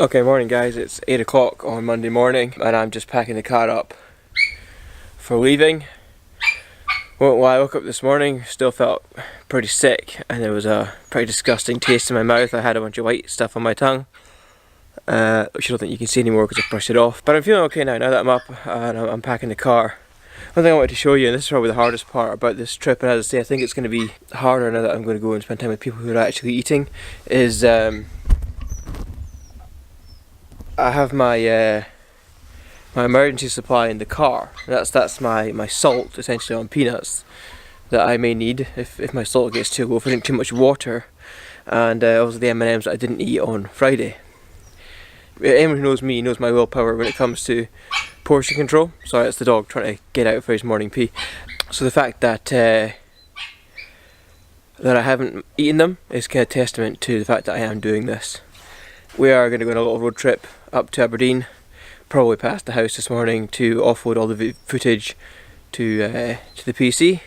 Okay, morning guys, it's 8 o'clock on Monday morning and I'm just packing the car up for leaving. Well, when I woke up this morning, still felt pretty sick and there was a pretty disgusting taste in my mouth. I had a bunch of white stuff on my tongue, which I don't think you can see anymore because I brushed it off. But I'm feeling okay now that I'm up and I'm packing the car. One thing I wanted to show you, and this is probably the hardest part about this trip, and as I say, I think it's going to be harder now that I'm going to go and spend time with people who are actually eating, is I have my my emergency supply in the car. That's my salt, essentially, on peanuts that I may need if my salt gets too low, if I drink too much water, and also the M&Ms that I didn't eat on Friday. Anyone who knows me knows my willpower when it comes to portion control. Sorry, it's the dog trying to get out for his morning pee. So the fact that that I haven't eaten them is kind of testament to the fact that I am doing this. We are going to go on a little road trip up to Aberdeen, probably past the house this morning to offload all the footage to the PC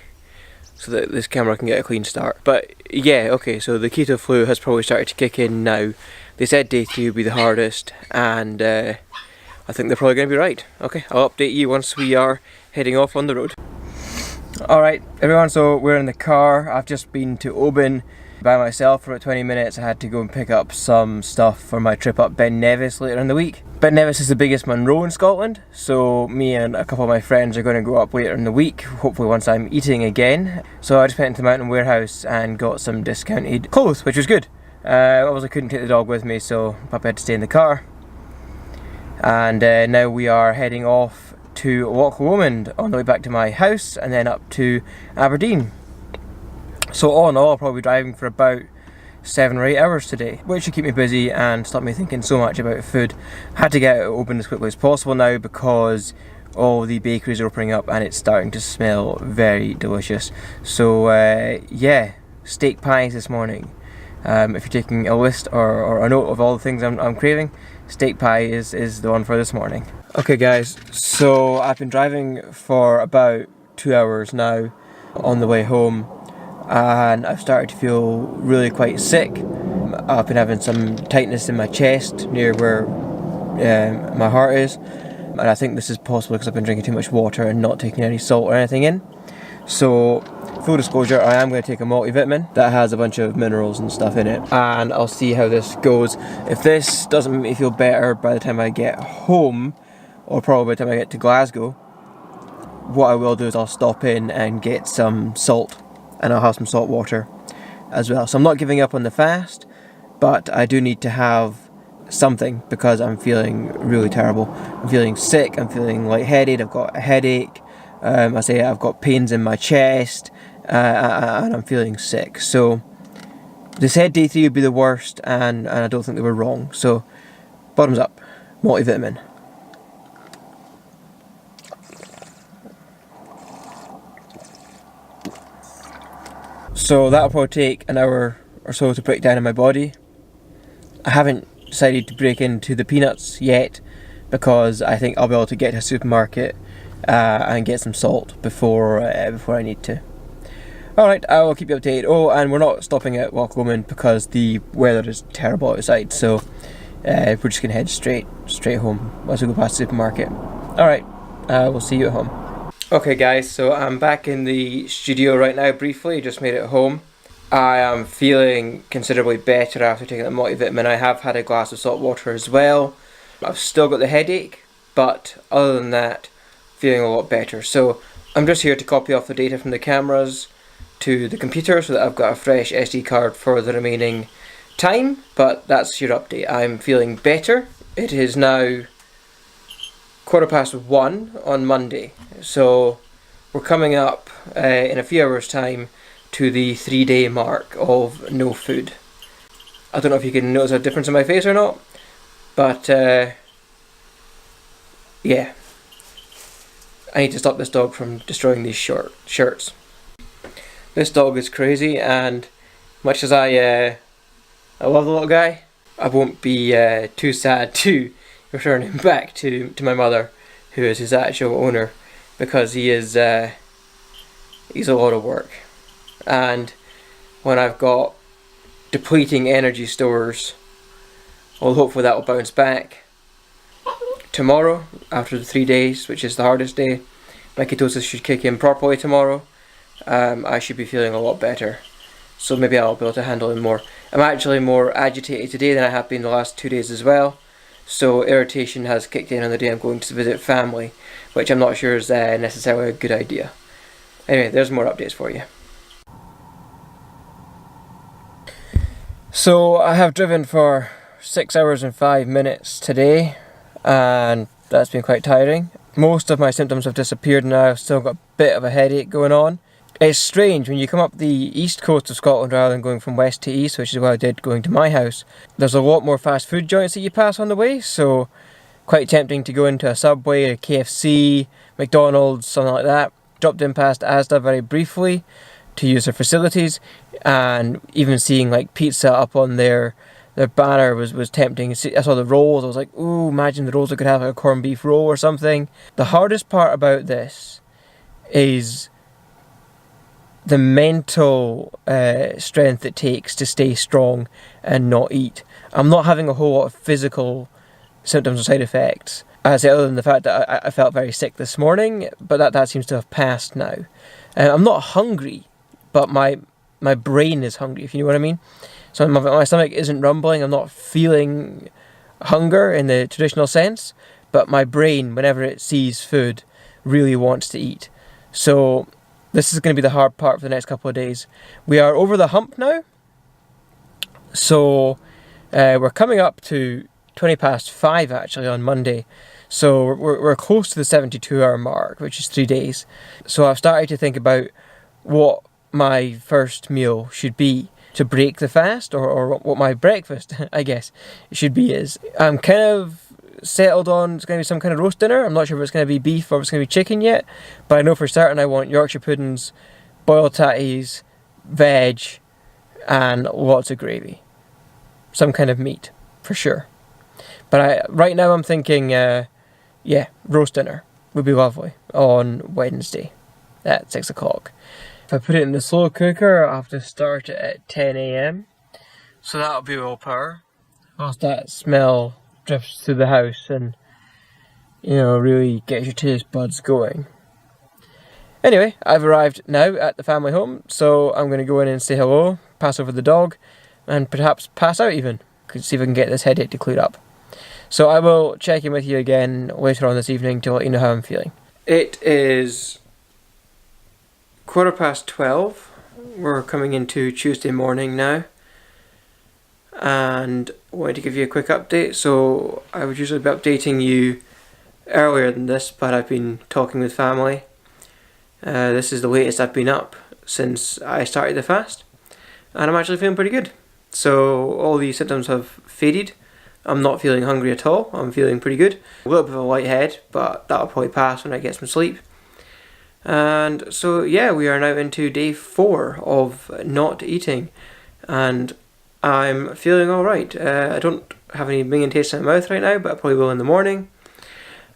so that this camera can get a clean start. But yeah, okay, so the keto flu has probably started to kick in now. They said day 3 would be the hardest, and I think they're probably going to be right. Okay, I'll update you once we are heading off on the road. Alright everyone, so we're in the car. I've just been to Oban by myself for about 20 minutes. I had to go and pick up some stuff for my trip up Ben Nevis later in the week. Ben Nevis is the biggest Munro in Scotland, so me and a couple of my friends are going to go up later in the week, hopefully once I'm eating again. So I just went into the Mountain Warehouse and got some discounted clothes, which was good. Obviously couldn't take the dog with me, so Puppy had to stay in the car. And now we are heading off to Loch Lomond on the way back to my house and then up to Aberdeen. So all in all, I'll probably be driving for about 7 or 8 hours today, which should keep me busy and stop me thinking so much about food. Had to get it open as quickly as possible now because all the bakeries are opening up and it's starting to smell very delicious. So yeah, steak pies this morning. If you're taking a list or a note of all the things I'm craving, steak pie is the one for this morning. Okay guys, so I've been driving for about 2 hours now on the way home, and I've started to feel really quite sick. I've been having some tightness in my chest near where my heart is, and I think this is possible because I've been drinking too much water and not taking any salt or anything in. So full disclosure, I am going to take a multivitamin that has a bunch of minerals and stuff in it, and I'll see how this goes. If this doesn't make me feel better by the time I get home, or probably by the time I get to Glasgow, what I will do is I'll stop in and get some salt, and I'll have some salt water as well. So I'm not giving up on the fast, but I do need to have something because I'm feeling really terrible. I'm feeling sick, I'm feeling lightheaded, I've got a headache, I've got pains in my chest, and I'm feeling sick. So they said day 3 would be the worst, and I don't think they were wrong. So bottoms up, multivitamin. So that'll probably take an hour or so to break down in my body. I haven't decided to break into the peanuts yet because I think I'll be able to get to a supermarket and get some salt before I need to. Alright, I will keep you updated. Oh, and we're not stopping at Loch Lomond because the weather is terrible outside, so we're just going to head straight home once we go past the supermarket. Alright, we'll see you at home. Okay guys, so I'm back in the studio right now briefly, just made it home. I am feeling considerably better after taking the multivitamin. I have had a glass of salt water as well. I've still got the headache, but other than that, feeling a lot better. So I'm just here to copy off the data from the cameras to the computer so that I've got a fresh SD card for the remaining time, but that's your update. I'm feeling better. It is now 1:15 on Monday, so we're coming up in a few hours time to the 3-day mark of no food. I don't know if you can notice a difference in my face or not, but yeah, I need to stop this dog from destroying these shirts. This dog is crazy, and much as I love the little guy, I won't be too sad to return him back to my mother, who is his actual owner, because he's a lot of work. And when I've got depleting energy stores Well, hopefully that will bounce back tomorrow after the 3 days, which is the hardest day. My ketosis should kick in properly tomorrow. I should be feeling a lot better, so maybe I'll be able to handle it more. I'm actually more agitated today than I have been the last 2 days as well, so irritation has kicked in on the day I'm going to visit family, which I'm not sure is necessarily a good idea. Anyway, there's more updates for you. So I have driven for 6 hours and 5 minutes today, and that's been quite tiring. Most of my symptoms have disappeared now. I've still got a bit of a headache going on. It's strange when you come up the east coast of Scotland rather than going from west to east, which is what I did going to my house. There's a lot more fast food joints that you pass on the way, so quite tempting to go into a Subway, a KFC, McDonald's, something like that. Dropped in past Asda very briefly to use their facilities, and even seeing like pizza up on their banner was tempting. I saw the rolls, I was like, ooh, imagine the rolls I could have, like a corned beef roll or something. The hardest part about this is the mental strength it takes to stay strong and not eat. I'm not having a whole lot of physical symptoms or side effects, as other than the fact that I felt very sick this morning, but that seems to have passed now. I'm not hungry, but my brain is hungry, if you know what I mean. So my stomach isn't rumbling, I'm not feeling hunger in the traditional sense, but my brain, whenever it sees food, really wants to eat. So this is going to be the hard part for the next couple of days. We are over the hump now, so we're coming up to 20 past 5 actually on Monday. So we're close to the 72-hour mark, which is 3 days. So I've started to think about what my first meal should be to break the fast, or what my breakfast, I guess, should be. I'm kind of settled on it's going to be some kind of roast dinner. I'm not sure if it's going to be beef or if it's going to be chicken yet, but I know for certain I want Yorkshire puddings, boiled tatties, veg, and lots of gravy. Some kind of meat, for sure. But right now I'm thinking, roast dinner would be lovely on Wednesday at 6 o'clock. If I put it in the slow cooker, I'll have to start it at 10 a.m. So that'll be all power. Whilst that smell drifts through the house and, really gets your taste buds going. Anyway, I've arrived now at the family home, so I'm going to go in and say hello, pass over the dog, and perhaps pass out even. See if I can get this headache to clear up. So I will check in with you again later on this evening to let you know how I'm feeling. It is 12:15. We're coming into Tuesday morning now, and I wanted to give you a quick update. So I would usually be updating you earlier than this, but I've been talking with family. This is the latest I've been up since I started the fast, and I'm actually feeling pretty good. So all these symptoms have faded. I'm not feeling hungry at all. I'm feeling pretty good. A little bit of a light head, but that'll probably pass when I get some sleep. And so yeah, we are now into day 4 of not eating, and I'm feeling alright. I don't have any minging taste in my mouth right now, but I probably will in the morning.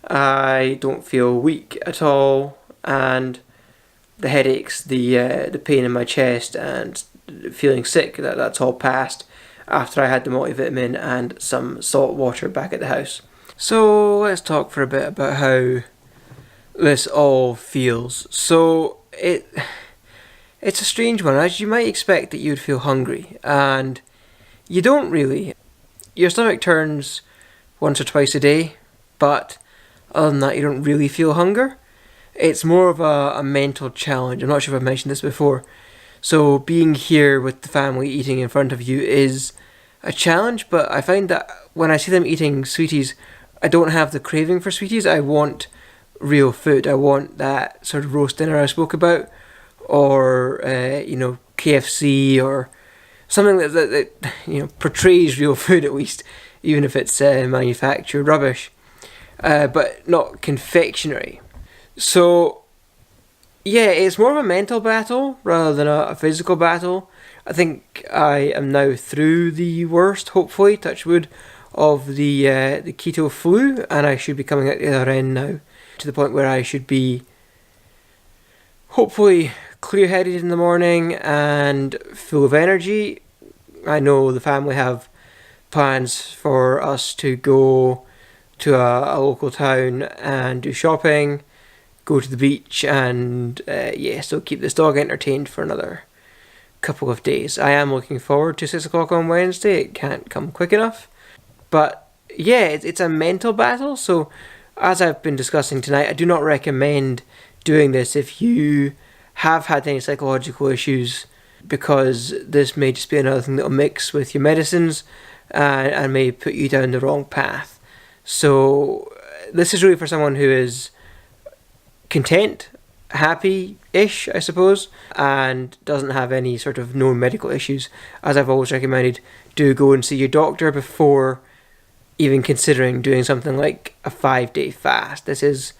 I don't feel weak at all, and the headaches, the pain in my chest and feeling sick, that's all passed after I had the multivitamin and some salt water back at the house. So let's talk for a bit about how this all feels. So it's a strange one, as you might expect that you'd feel hungry, and you don't really. Your stomach turns once or twice a day, but other than that you don't really feel hunger. It's more of a mental challenge. I'm not sure if I've mentioned this before. So being here with the family eating in front of you is a challenge, but I find that when I see them eating sweeties, I don't have the craving for sweeties. I want real food. I want that sort of roast dinner I spoke about, or KFC, or something that portrays real food at least, even if it's manufactured rubbish, but not confectionery. So yeah, it's more of a mental battle rather than a physical battle. I think I am now through the worst, hopefully, touch wood, of the keto flu, and I should be coming out the other end now, to the point where I should be hopefully clear-headed in the morning and full of energy. I know the family have plans for us to go to a local town and do shopping, go to the beach, and so keep this dog entertained for another couple of days. I am looking forward to 6 o'clock on Wednesday. It can't come quick enough. But yeah, it's a mental battle. So as I've been discussing tonight, I do not recommend doing this if you have had any psychological issues, because this may just be another thing that will mix with your medicines and may put you down the wrong path. So this is really for someone who is content, happy-ish, I suppose, and doesn't have any sort of known medical issues. As I've always recommended, do go and see your doctor before even considering doing something like a 5-day fast. This is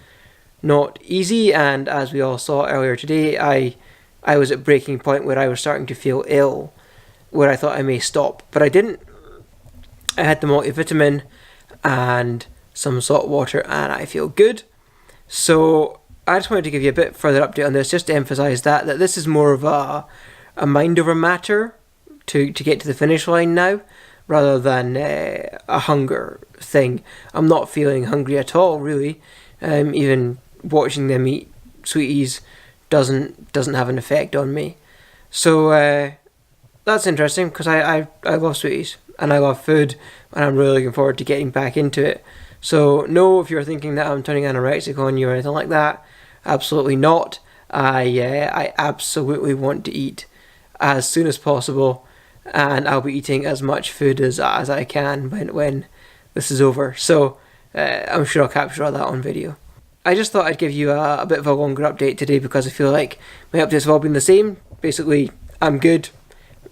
not easy, and as we all saw earlier today, I was at breaking point where I was starting to feel ill, where I thought I may stop, but I didn't. I had the multivitamin and some salt water, and I feel good. So I just wanted to give you a bit further update on this, just to emphasise that this is more of a mind over matter to get to the finish line now, rather than a hunger thing. I'm not feeling hungry at all, really. Even watching them eat sweeties doesn't have an effect on me. So that's interesting, because I love sweeties and I love food, and I'm really looking forward to getting back into it. So no, if you're thinking that I'm turning anorexic on you or anything like that, absolutely not. I absolutely want to eat as soon as possible, and I'll be eating as much food as I can when this is over. So I'm sure I'll capture all that on video. I just thought I'd give you a bit of a longer update today, because I feel like my updates have all been the same. Basically, I'm good,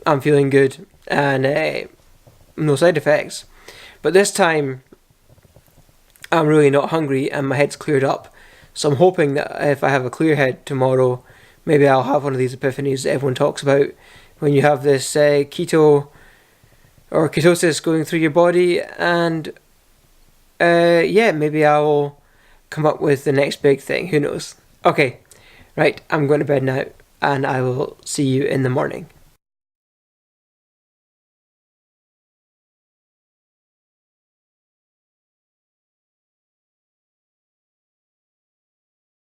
I'm feeling good, and no side effects. But this time, I'm really not hungry and my head's cleared up. So I'm hoping that if I have a clear head tomorrow, maybe I'll have one of these epiphanies that everyone talks about, when you have this keto or ketosis going through your body, and maybe I'll come up with the next big thing. Who knows? Okay, right, I'm going to bed now, and I will see you in the morning.